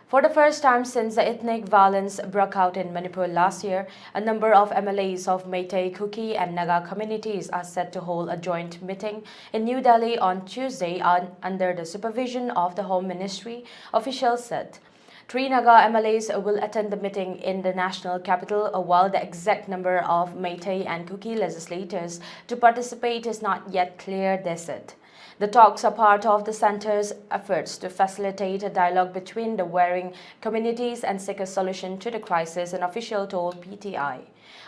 For the first time since the ethnic violence broke out in Manipur last year, a number of MLAs of Meitei, Kuki and Naga communities are set to hold a joint meeting in New Delhi on Tuesday under the supervision of the Home Ministry, officials said. 3 Naga MLAs will attend the meeting in the national capital, while the exact number of Meitei and Kuki legislators to participate is not yet clear, they said. The talks are part of the center's efforts to facilitate a dialogue between the warring communities and seek a solution to the crisis, an official told PTI.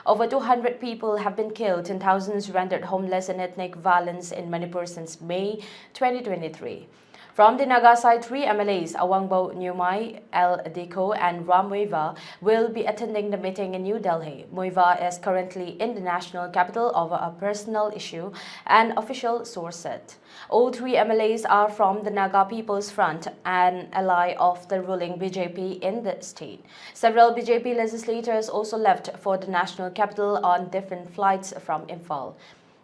Over 200 people have been killed and thousands rendered homeless in ethnic violence in Manipur since May 2023. From the Naga side, 3 MLAs, Awangbo Nyumai, El Diko and Ram Muiva, will be attending the meeting in New Delhi. Muiva is currently in the national capital over a personal issue, an official source said. All 3 MLAs are from the Naga People's Front, an ally of the ruling BJP in the state. Several BJP legislators also left for the national capital on different flights from Imphal.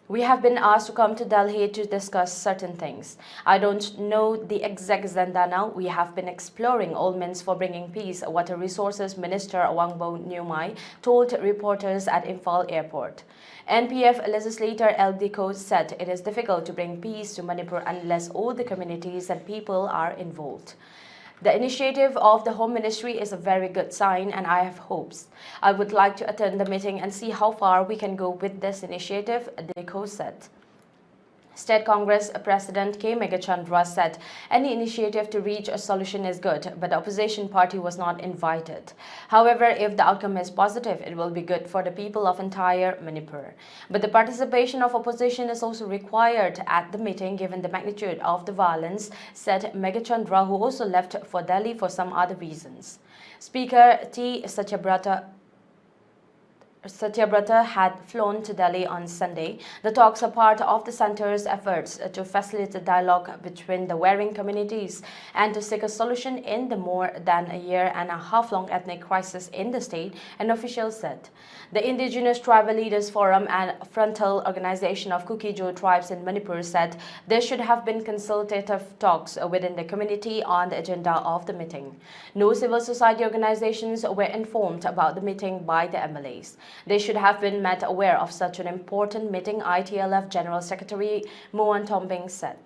We have been asked to come to Delhi to discuss certain things. I don't know the exact agenda now. We have been exploring all means for bringing peace, Water Resources Minister Awangbo Nyumai told reporters at Imphal Airport. NPF legislator El Diko said it is difficult to bring peace to Manipur unless all the communities and people are involved. The initiative of the Home Ministry is a very good sign and I have hopes. I would like to attend the meeting and see how far we can go with this initiative, Deko said. State Congress President K. Megachandra said any initiative to reach a solution is good, but the opposition party was not invited. However, if the outcome is positive, it will be good for the people of entire Manipur. But the participation of opposition is also required at the meeting given the magnitude of the violence, said Megachandra, who also left for Delhi for some other reasons. Speaker T. Satyabrata had flown to Delhi on Sunday. The talks are part of the center's efforts to facilitate dialogue between the warring communities and to seek a solution in the more than a year and a half long ethnic crisis in the state, an official said. The Indigenous Tribal Leaders Forum and frontal organization of Kuki tribes in Manipur said there should have been consultative talks within the community on the agenda of the meeting. No civil society organizations were informed about the meeting by the MLAs. They should have been made aware of such an important meeting, ITLF General Secretary Mohan Tombing said.